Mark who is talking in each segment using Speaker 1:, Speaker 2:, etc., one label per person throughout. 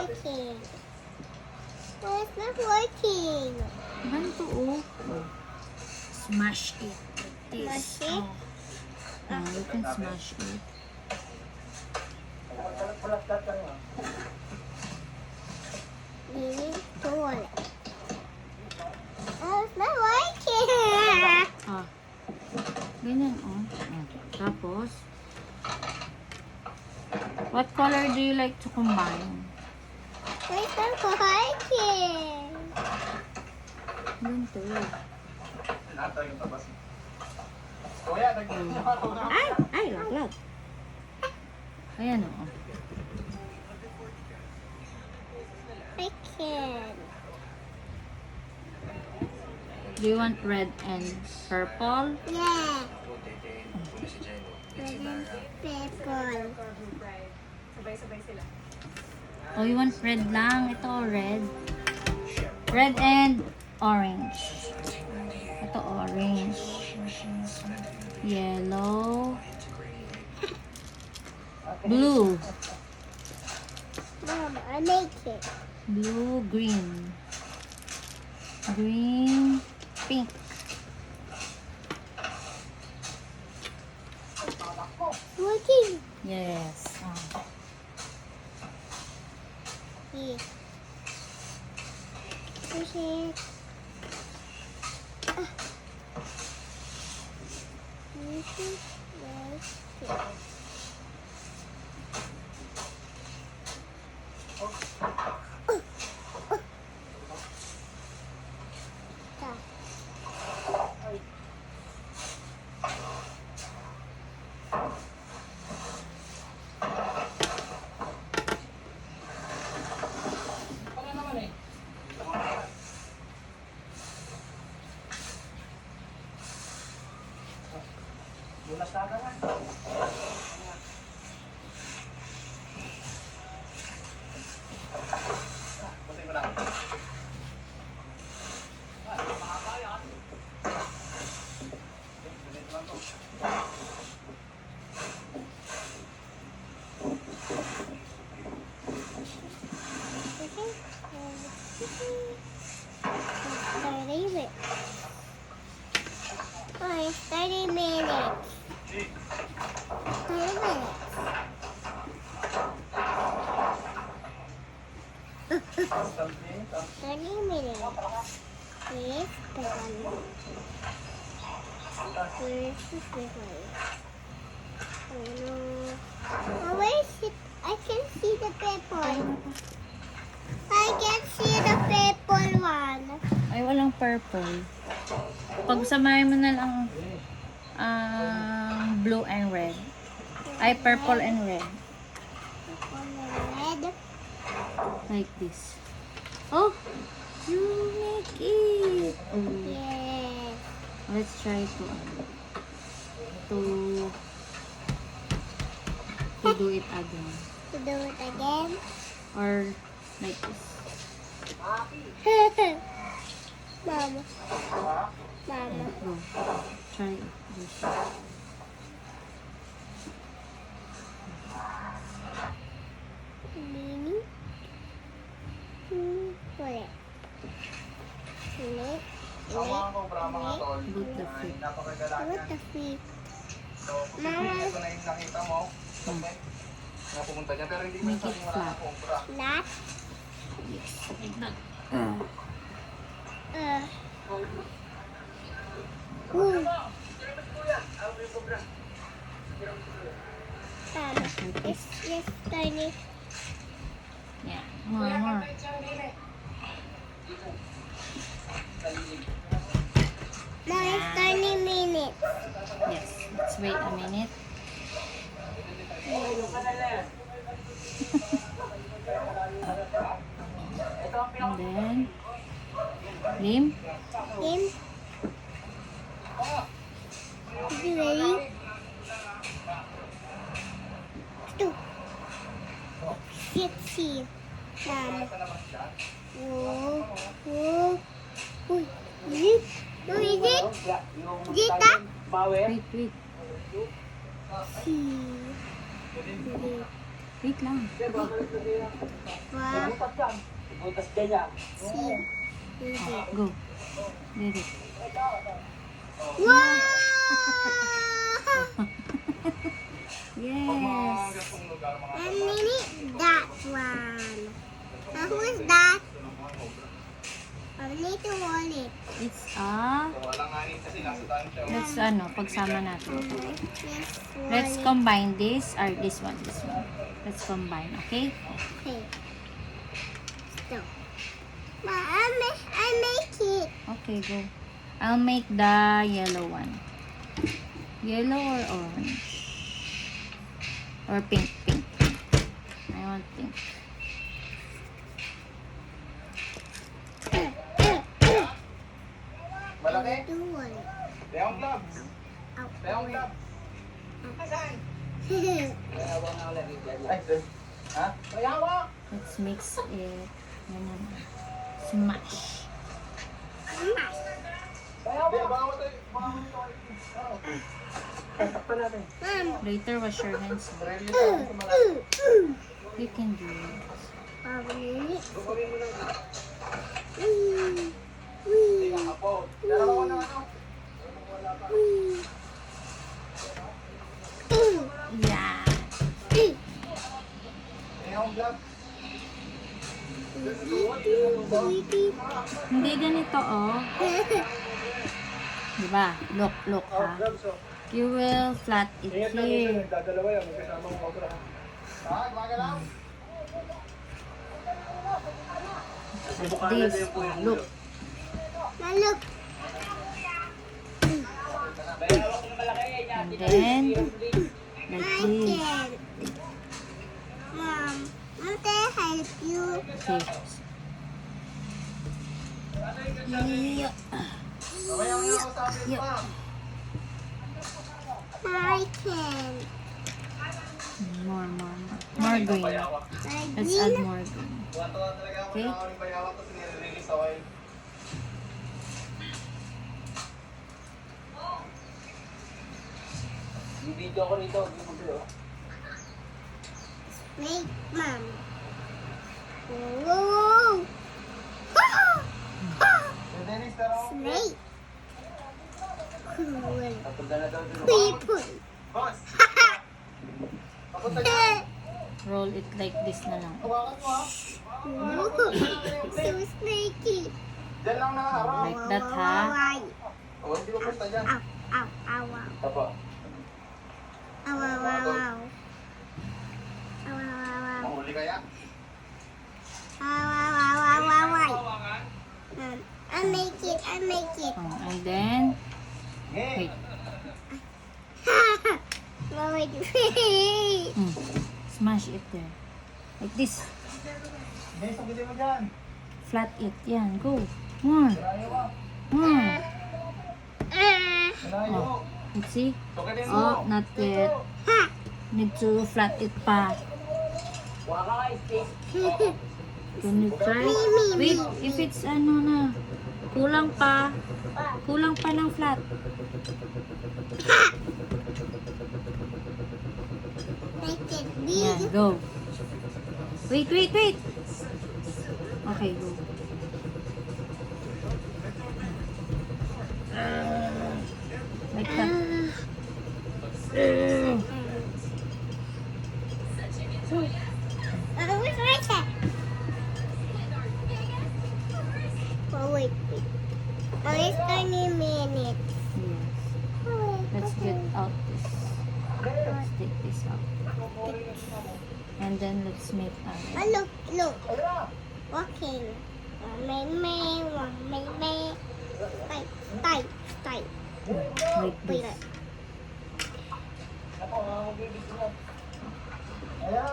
Speaker 1: working. Oh, it's not working.
Speaker 2: Ganito, oh. Smash it. Like this.
Speaker 1: Smash it?
Speaker 2: Oh, you can smash it.
Speaker 1: Need to work. Oh, it's not working.
Speaker 2: Ah. Ganyan, oh. Tapos, what color do you like to combine?
Speaker 1: It's not working.
Speaker 2: Ganito. Ay, laglag. Ayan, oh.
Speaker 1: I can't.
Speaker 2: Do you want red and purple?
Speaker 1: Yeah. Red and purple.
Speaker 3: Sabay-sabay sila.
Speaker 2: Oh, you want red lang? Ito, red. Red and orange. Ito, orange. Yellow. Blue.
Speaker 1: Mom, I make it.
Speaker 2: Blue, green. Green, pink.
Speaker 1: Working.
Speaker 2: Yes.
Speaker 1: Here. Push it. Push it. Right here. Oh, it's 30 minutes. 30 minutes. 30 minutes. Yes, the one. Where's the big one? Oh no. Oh, where is it? I can see the purple. I can see the purple one.
Speaker 2: Ay, walang purple. Pag samahin mo na lang blue and red. Ay, purple and red.
Speaker 1: Purple and red.
Speaker 2: Like this. Oh, you make it. Oh.
Speaker 1: Yes.
Speaker 2: Let's try to do it again.
Speaker 1: To do it again.
Speaker 2: Or like this.
Speaker 1: Mama. Mama.
Speaker 2: Go. Try it. This.
Speaker 1: Mini. Ulit. Ulit.
Speaker 2: Boot the feet.
Speaker 1: What the feet?
Speaker 4: Mama.
Speaker 1: Mama.
Speaker 2: Make it flat.
Speaker 1: Flat.
Speaker 2: Yes. Like that.
Speaker 1: Ooh. Yes, tiny.
Speaker 2: Yeah. More.
Speaker 1: Now it's 30 minutes.
Speaker 2: Yes. Let's wait a minute. And then, Lim,
Speaker 1: Him. Is you ready? Two. See. Mama. Whoa. Whoa. Uy. Is it? No, is it? Is it that?
Speaker 2: wait.
Speaker 1: See. Is it?
Speaker 2: Wait lang.
Speaker 1: Wow. See.
Speaker 2: Oh, go. Did it.
Speaker 1: Wow!
Speaker 2: Yes.
Speaker 1: I need that one. Who is that? I need to hold it.
Speaker 2: It's let's pagsama natin. Let's combine this or this one. Let's combine, okay?
Speaker 1: Okay. Stop. Ma, I make it.
Speaker 2: Okay, go. I'll make the yellow one. Yellow or orange? Or pink? Pink. I want pink.
Speaker 4: Malaki?
Speaker 1: Do one.
Speaker 4: Leong gloves.
Speaker 1: Ow.
Speaker 4: Leong gloves. Ay, sir. Ha? Bayawak!
Speaker 2: Let's mix it. Ganun. Smash.
Speaker 4: Bayawak! Bawat ay, takpan natin.
Speaker 1: Mom.
Speaker 2: Later, wash your hands.
Speaker 4: Release ako sa malalim.
Speaker 2: You can do it.
Speaker 1: Probably.
Speaker 4: Bukunin mo lang.
Speaker 1: Wee.
Speaker 4: Apo. Dalawa na ano?
Speaker 2: Yeah.
Speaker 4: Leong gloves.
Speaker 2: Hindi ganito, oh. Diba? Look, ha?
Speaker 4: Gloves, oh.
Speaker 2: You will flat it
Speaker 4: Ingat lang
Speaker 2: here.
Speaker 4: yun. Nagdadalawa yan. May kasama mo kabra. Ha? Gumagalaw?
Speaker 2: Like this. Look.
Speaker 1: Now look.
Speaker 2: And then, like
Speaker 1: I
Speaker 2: this.
Speaker 1: can. Mom, won't I help you?
Speaker 2: Okay. Yeah.
Speaker 4: Mamaya mo na ako sa akin
Speaker 2: Yeah.
Speaker 4: pa.
Speaker 1: I can.
Speaker 2: More. More green.
Speaker 1: Like
Speaker 2: Let's add
Speaker 1: green.
Speaker 2: more green.
Speaker 4: Tuwa-tuwa talaga ako
Speaker 2: Okay.
Speaker 4: na ako ng bayawak kasi nire-release ako eh. Yung video ko rito, hindi mo sa'yo.
Speaker 1: Snake, Mom. Whoa.
Speaker 4: Yung Dennis, tara ako.
Speaker 1: Snake. Cool.
Speaker 4: Papunta na daw dito.
Speaker 1: People.
Speaker 4: Boss! Papunta dyan.
Speaker 2: Roll it like this na lang.
Speaker 4: Hawakan mo ha.
Speaker 1: So snaky.
Speaker 4: Dyan lang nakaharap.
Speaker 2: Like that, ha?
Speaker 1: Why?
Speaker 4: O, hindi mo punta dyan.
Speaker 1: Ow, ow, ow, ow.
Speaker 4: Tapa.
Speaker 1: Ow, ow, ow, ow. Ow, ow, ow, ow.
Speaker 4: Mahuli kaya?
Speaker 1: Ow, ow, ow, ow, ow, ow. I make it, I make it.
Speaker 2: Oh, and then,
Speaker 4: Hey!
Speaker 2: wait.
Speaker 1: Mom, wait.
Speaker 2: Smash it there. Like this.
Speaker 4: Hey, sabitin mo dyan.
Speaker 2: Flat it. Yan, go. More. More.
Speaker 4: Malayo.
Speaker 2: Oh, let's see.
Speaker 4: Sukitin mo.
Speaker 2: Oh, not yet.
Speaker 1: Ha!
Speaker 2: Need to flat it pa.
Speaker 4: Waka ka, space.
Speaker 2: Can you try? Wait, if it's na, kulang pa ng flat.
Speaker 1: Make it
Speaker 2: Yan,
Speaker 1: big.
Speaker 2: go. Wait. Okay, go. Like that.
Speaker 1: Where's my cat? Oh, wait. Oh, it's 20 minutes.
Speaker 2: Yes.
Speaker 1: Oh,
Speaker 2: Let's get out this. Let's take this out. And then let's make
Speaker 1: Oh, look. Walking. May. Tight.
Speaker 2: like
Speaker 1: Wait.
Speaker 2: this.
Speaker 4: Ako, magbibigyan mo. Kaya!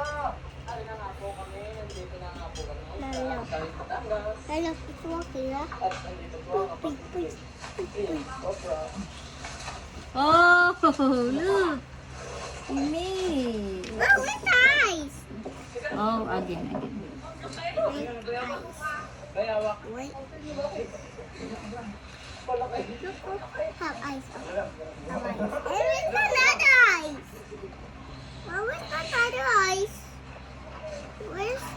Speaker 4: Ay na nga po kami. Nandito na nga po kami.
Speaker 1: Hello.
Speaker 4: Sa Batangas.
Speaker 1: Look, it's walking.
Speaker 4: At nandito po ang kapatid. Opera.
Speaker 2: Oh, look! We made.
Speaker 1: Oh, it's eyes.
Speaker 2: Oh, again.
Speaker 4: Bayawak.
Speaker 1: Wait.
Speaker 4: Palaki.
Speaker 1: Have eyes. Where is another eyes? Where is another eyes?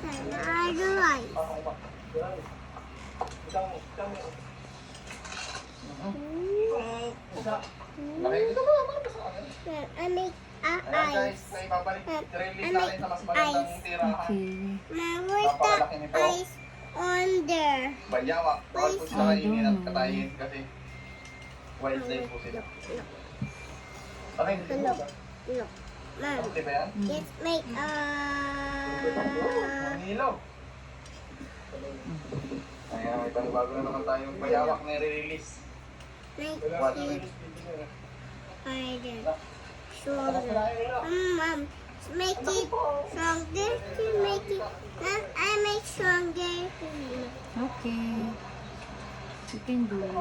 Speaker 1: Another rice. I make
Speaker 4: Ayan guys,
Speaker 1: ice.
Speaker 4: may babalik. Release natin sa mas magandang tirahan.
Speaker 2: Okay.
Speaker 1: Now where's the ice on there?
Speaker 4: Bayawak. Bawal po sila kainin at katayin kasi wild life po sila. Okay, hindi mo ba?
Speaker 1: Look. Mom,
Speaker 4: Okay ba yan?
Speaker 1: let's make
Speaker 4: Manilo. Ayan, may panibago na naman tayong bayawak na i-release.
Speaker 1: make
Speaker 4: What?
Speaker 1: it harder. Stronger. Mom, make it stronger. To make it. Mom, I make stronger.
Speaker 2: Okay. You can do it.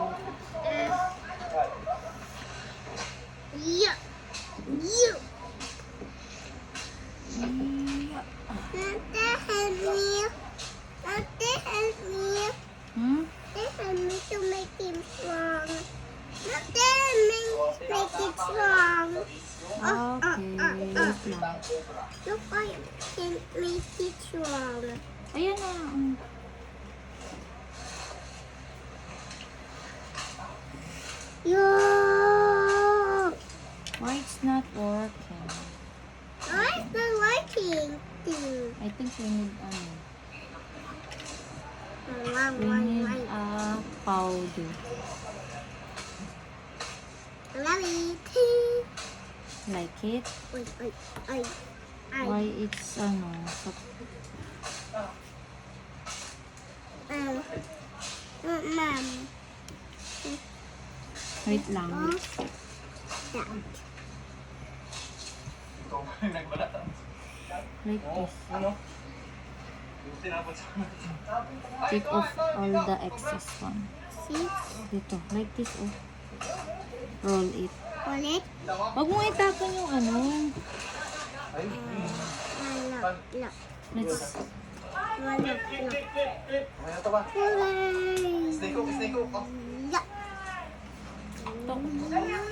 Speaker 1: Yeah. You.
Speaker 2: Yeah.
Speaker 1: Nante, help me. Nante, help me.
Speaker 2: Hmm?
Speaker 1: Nante, help me to make him strong. Nante, make it strong.
Speaker 2: Okay. Wait lang.
Speaker 1: Look, I can make it strong.
Speaker 2: Ayan na.
Speaker 1: Yeah.
Speaker 2: Why it's not working?
Speaker 1: Why is not working?
Speaker 2: I think we need
Speaker 1: One, one.
Speaker 2: powder.
Speaker 1: Love it.
Speaker 2: Like it?
Speaker 1: Wait, I.
Speaker 2: Why it's sa
Speaker 1: Mom.
Speaker 2: wait lang.
Speaker 1: Yeah.
Speaker 4: Ikaw ba yung nagbalatan?
Speaker 2: Like this.
Speaker 4: Ano? Yung sinabot sa
Speaker 2: Take off all the excess one.
Speaker 1: See?
Speaker 2: Dito. Like this, oh. Roll it.
Speaker 1: Hold it.
Speaker 2: Wag mo itapon yung ano.
Speaker 4: Ay,
Speaker 1: Look.
Speaker 2: Let's,
Speaker 1: Look.
Speaker 4: ano ito ba?
Speaker 1: Hooray.
Speaker 4: Snake hook, snake hook. Oh.
Speaker 1: Yeah.
Speaker 2: tok.
Speaker 1: Yeah.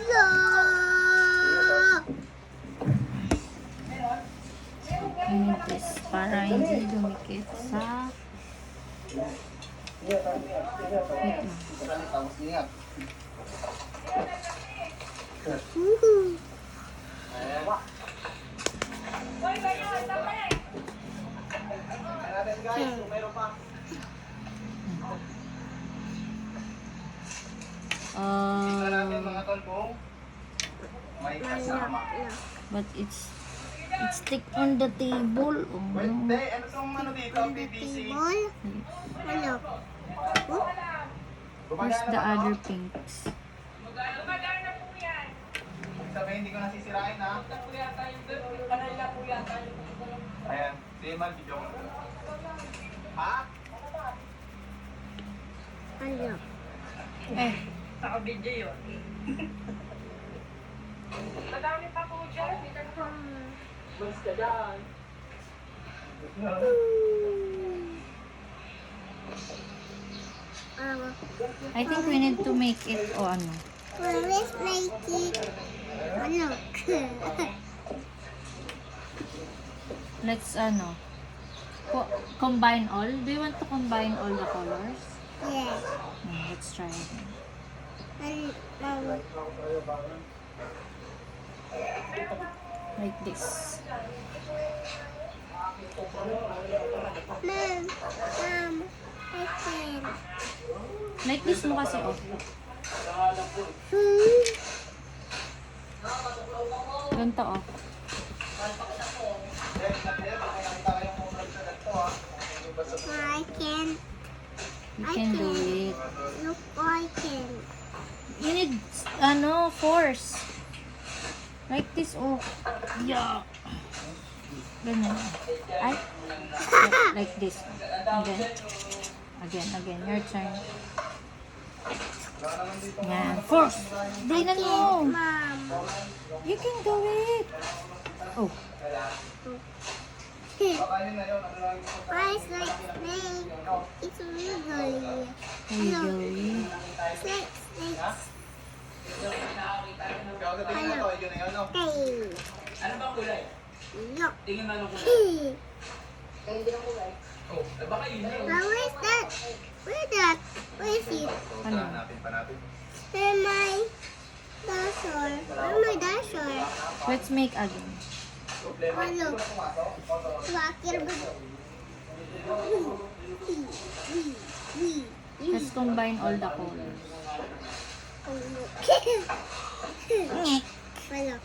Speaker 2: Init this para hindi dumikit sa... Wait lang.
Speaker 4: Tapos ingat.
Speaker 1: Woohoo.
Speaker 4: Ayan. Tingnan natin guys, kung meron pa. Tingnan natin mga tol kung may kasama.
Speaker 2: But it's stick on the table. Oh,
Speaker 4: Wait,
Speaker 2: no.
Speaker 4: hindi. Ano tong ano dito? PVC.
Speaker 1: Table. Ano? Oh,
Speaker 2: Where's the other pinks?
Speaker 4: Sabihin, hindi ko nasisirain ha. Ayan. Sige man, video ko. Ha?
Speaker 1: ano?
Speaker 2: Eh,
Speaker 3: Naka-video yun. Madami pa po dyan.
Speaker 4: Mas ka dyan.
Speaker 2: I think we need to make it o ano.
Speaker 1: Let's make it. Ano?
Speaker 2: Let's ano. Combine all. Do you want to combine all the colors?
Speaker 1: Yes.
Speaker 2: Let's try it. Like this.
Speaker 1: Mom, I can.
Speaker 2: Like this mo kasi, oh. Ganito, oh.
Speaker 1: I can.
Speaker 2: You can do it.
Speaker 1: Look, I can.
Speaker 2: You need, ano, force. Like this, oh. Yeah. Ganun. Ay. Like this. And then, again, your turn. Yan. Force. Tingnan mo.
Speaker 1: Mom.
Speaker 2: You can do it. Oh.
Speaker 1: Why is like snake? It's wiggly.
Speaker 2: Wiggly.
Speaker 1: Snake, snake.
Speaker 4: Tingnan na to, yun na yun.
Speaker 1: Hey.
Speaker 4: Ano bang kulay?
Speaker 1: Look.
Speaker 4: Tingnan na nung kulay.
Speaker 1: Hey.
Speaker 4: Oh, eh baka yun yun.
Speaker 1: Where's that? Where's that? Where is it?
Speaker 2: Ano?
Speaker 4: Hanapin pa natin.
Speaker 1: Where my dinosaur? Where my dinosaur?
Speaker 2: Let's make again.
Speaker 1: Hello. Wakir ba?
Speaker 2: Let's combine all the colors. Ngek.
Speaker 1: Hello.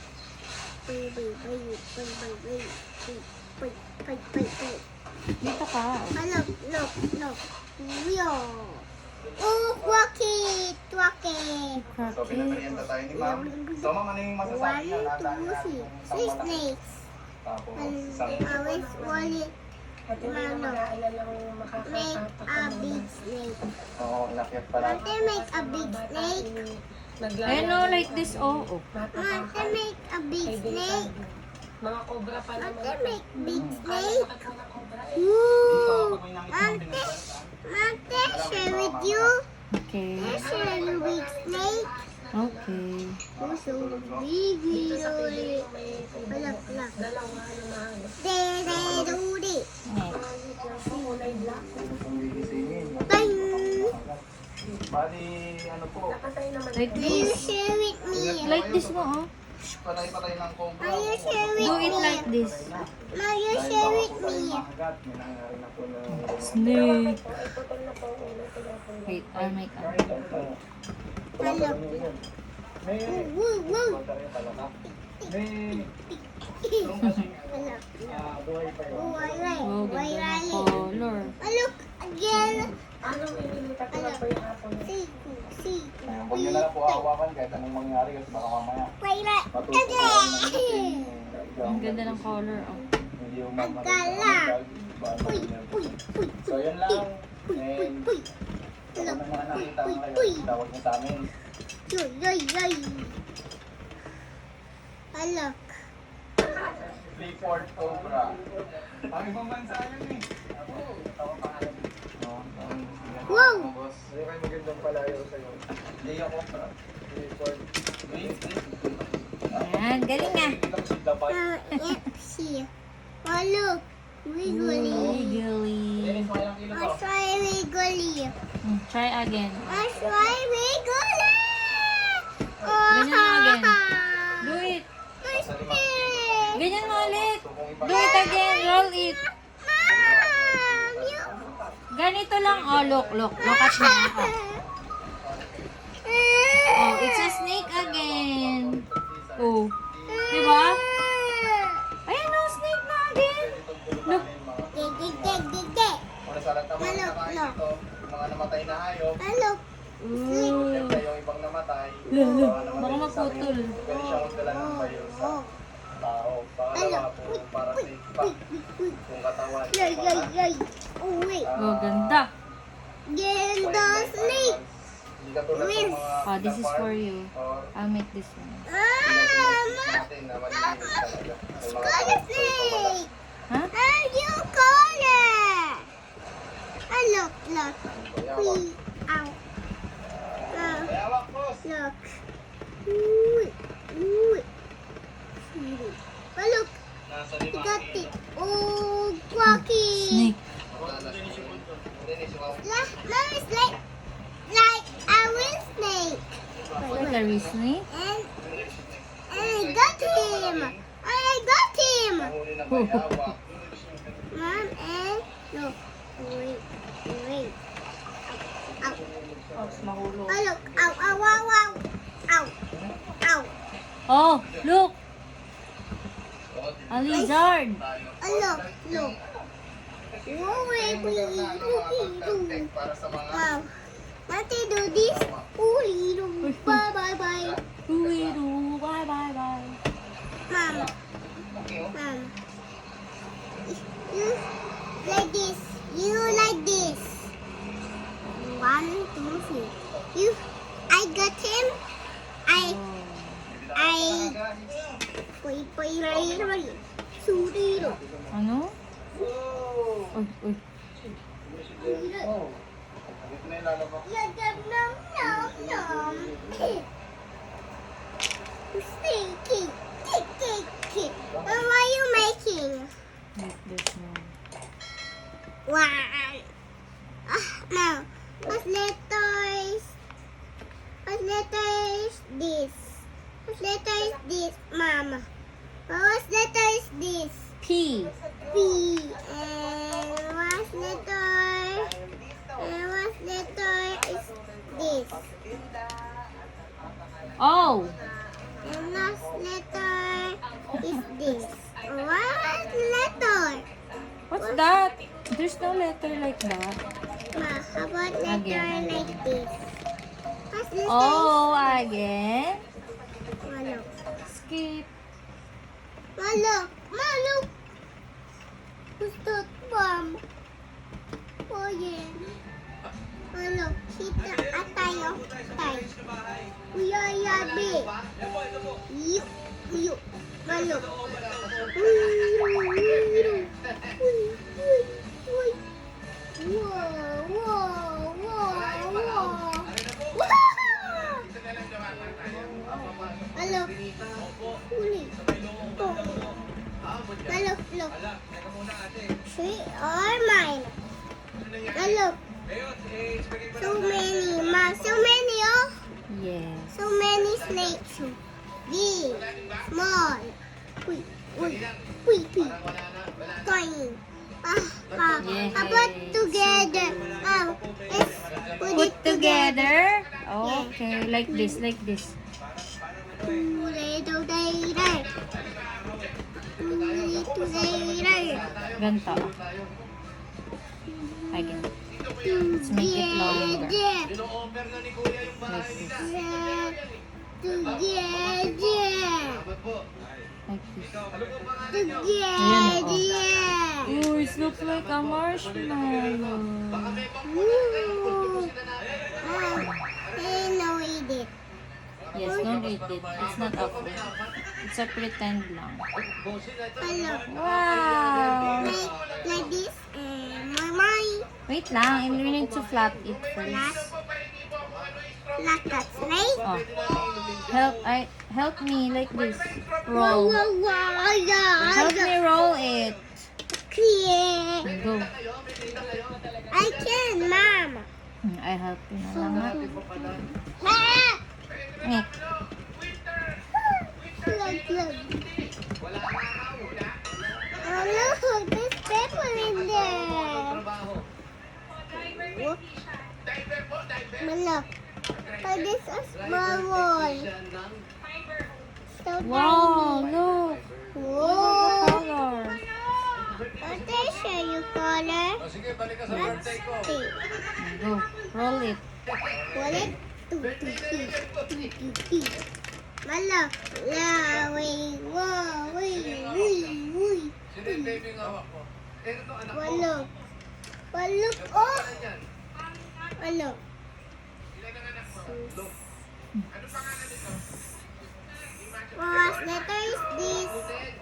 Speaker 2: Dito ka.
Speaker 1: Look. Yo. Oh, wakit.
Speaker 4: So, pinaperienda tayo ni ma'am. So, ma'am, ano yung masasabi niya?
Speaker 1: 1, 2, 3. 6 snakes.
Speaker 4: Tapos,
Speaker 1: And
Speaker 4: isang
Speaker 1: always wallet. Mano. Make a big snake.
Speaker 4: Oo, inakyat pala.
Speaker 1: Mante make a big snake.
Speaker 2: Ayun no, like this. Oh, oh.
Speaker 1: Mante make a big snake.
Speaker 3: Mga cobra pa naman.
Speaker 1: Mante make big snake.
Speaker 4: Dito,
Speaker 1: Woo!
Speaker 4: pag may nakita mo
Speaker 1: Mante, share with you.
Speaker 2: Okay.
Speaker 1: Let's share you big snake.
Speaker 2: Okay.
Speaker 1: Oh, so big little. Look. Dee.
Speaker 2: Next.
Speaker 1: Bang!
Speaker 4: Bali, ano po?
Speaker 2: Like
Speaker 1: Do you
Speaker 2: this.
Speaker 1: share with me?
Speaker 2: Like this mo, oh.
Speaker 4: Patay ng cobra.
Speaker 1: Are you share with
Speaker 2: Do
Speaker 1: me?
Speaker 2: it like this.
Speaker 1: Now you share with me.
Speaker 4: Agad, may nangyari na po na...
Speaker 2: Snake. Wait, I'll make a.
Speaker 1: Hello.
Speaker 4: May...
Speaker 1: Woo.
Speaker 4: May...
Speaker 1: Hello.
Speaker 4: buhay pa yun.
Speaker 1: Oh,
Speaker 2: Oh,
Speaker 1: why
Speaker 2: ganda ng
Speaker 1: right?
Speaker 2: color.
Speaker 1: Oh, look again.
Speaker 3: Anong inilipat ko na po yung hapon?
Speaker 1: See.
Speaker 4: Huwag nyo na lang po hawakan kahit anong mangyari kasi baka mamaya
Speaker 1: Why right?
Speaker 4: matuto ka
Speaker 1: Again.
Speaker 2: Ang ganda ng color, oh.
Speaker 4: Hindi yung mamaya.
Speaker 1: Agala. Uy.
Speaker 4: So yun lang. And kung ano mga nakita mo ngayon, tawag mo sa amin.
Speaker 1: Yoy. Oh, look.
Speaker 4: Clifford Cobra. Ang ibang bansa yun eh. Tawag pangalan.
Speaker 1: Wow.
Speaker 4: Boss. Hindi kayo magandang palayo sa'yo. Leo Cobra. Clifford.
Speaker 2: Ayan, galing nga.
Speaker 1: See. Oh, look. Wiggly.
Speaker 2: Wiggly.
Speaker 1: I try wiggly.
Speaker 2: Try again.
Speaker 1: I try wiggly.
Speaker 2: Ganyan mo again. Do it. Ganyan mo ulit. Do it again. Roll it.
Speaker 1: Mom, you.
Speaker 2: Ganito lang. Oh, look. Look at me. Oh, it's a snake again. Oh. Diba? Ayan o, snake na again. Look.
Speaker 4: Kung nasa lahat naman
Speaker 1: Malok,
Speaker 4: nakain
Speaker 1: look.
Speaker 4: ito, yung mga namatay na hayop,
Speaker 1: Hello.
Speaker 2: Ooh.
Speaker 4: siyempre yung ibang namatay,
Speaker 2: Lalo.
Speaker 4: baka naman
Speaker 2: Baka
Speaker 4: yung sa akin,
Speaker 2: maputol.
Speaker 4: pwede siyang magdala ng virus sa tao. Pangalawa po, para safe pa yung katawan.
Speaker 1: Yay. Oh, wait.
Speaker 2: Oh, ganda.
Speaker 1: Ganda snake.
Speaker 4: Hindi katulad ng mga
Speaker 2: Oh, this is for
Speaker 4: leopard
Speaker 2: you.
Speaker 4: or
Speaker 2: I'll make this one.
Speaker 4: natin na maliliit talaga. May mga
Speaker 1: Got a
Speaker 4: karakter po wala.
Speaker 1: snake.
Speaker 2: Huh?
Speaker 1: How you call it? Oh, look. Wee. Ow.
Speaker 4: Bayawak, boss!
Speaker 1: Look. Ooh. Oh, look.
Speaker 4: Nasa
Speaker 1: You
Speaker 4: 5
Speaker 1: got
Speaker 4: kilo.
Speaker 1: it. Oh, quacky.
Speaker 2: Snake.
Speaker 4: Dennis, yung
Speaker 1: Mom, it's like a real snake.
Speaker 2: Like a real snake?
Speaker 1: And I got him.
Speaker 4: huli na bayawak.
Speaker 1: Mom, and look. Wait. Ow. Oh, look. Ow.
Speaker 2: Oh, look. A lizard.
Speaker 1: Oh, look. Whoa, wait,
Speaker 4: Para sa mga
Speaker 1: Wow. Mate, do this. Bye.
Speaker 2: Uwiru. Bye.
Speaker 1: Mom. You like this. You like this. 1, 2, 3. I got him. Ray. Suriro.
Speaker 2: Ano? Uy.
Speaker 4: Oh. Dito na yung lalabas.
Speaker 1: Nom. Stinky. What are you making?
Speaker 2: Like this one.
Speaker 1: One. No. What letter is this? What letter is this, Mama? What letter is this?
Speaker 2: P.
Speaker 1: P. And what letter is this?
Speaker 2: O.
Speaker 1: And what letter is this? What letter?
Speaker 2: What's that? There's no letter like that.
Speaker 1: Ma, how about letter
Speaker 2: Again.
Speaker 1: like this? What letter
Speaker 2: O again.
Speaker 1: is? Look.
Speaker 2: Skip.
Speaker 1: Look. Look. Who's that, Mom? Oh, yeah. Look. Kita tayo. Tayo. Uya, yabi. Yuk. Yuk. Look. Hello. Huli. Hello, look. Three are mine. Hello. So many, Ma. So many, oh.
Speaker 2: Yes.
Speaker 1: So many snakes. Big, small. Uy, uy, uy, uy. Tiny.
Speaker 2: Yeah.
Speaker 1: How about together? Let's put
Speaker 2: Put
Speaker 1: it together.
Speaker 2: together. Okay, like this, like this.
Speaker 1: Together.
Speaker 2: Ganito. Again. Let's make it longer.
Speaker 4: Ino-offer na ni Kuya yung bahay nila.
Speaker 1: Together.
Speaker 2: Like this.
Speaker 1: Together.
Speaker 2: Oh, it looks like a marshmallow.
Speaker 1: I know we did.
Speaker 2: Yes, don't eat it. It's not a food. It's a pretend lang.
Speaker 1: Hello.
Speaker 2: Wow!
Speaker 1: Like this. And my
Speaker 2: Wait lang, we need to flap it first.
Speaker 1: last. Like that snake.
Speaker 2: Oh. Help me like this.
Speaker 1: Wow,
Speaker 2: Roll.
Speaker 1: wow, wow, yeah.
Speaker 2: Help me roll it.
Speaker 1: Yeah.
Speaker 2: Go.
Speaker 1: I can, Mama.
Speaker 2: I help you na lang nga.
Speaker 1: Ah!
Speaker 2: Wait.
Speaker 1: Look, look. Oh, look, there's pepper in there. Look. Look. Oh, this is a small one. So
Speaker 2: Wow,
Speaker 1: tiny.
Speaker 2: look.
Speaker 1: Whoa.
Speaker 2: Color.
Speaker 1: What they show you color?
Speaker 4: Sige, balik ka sa
Speaker 1: Let's
Speaker 4: birthday ko.
Speaker 1: see.
Speaker 2: Go. Roll it.
Speaker 1: Wallet. Malak. La, wait, wow, wait, wait.
Speaker 4: Sino yung baby ng hawak mo? Eh, ito anak ko.
Speaker 1: Walok. Walok, oh.
Speaker 4: Ano yan?
Speaker 1: Walok.
Speaker 4: Ilan ang anak mo? Look. Ano pangalan nito?
Speaker 1: What letter is this?
Speaker 4: Putin.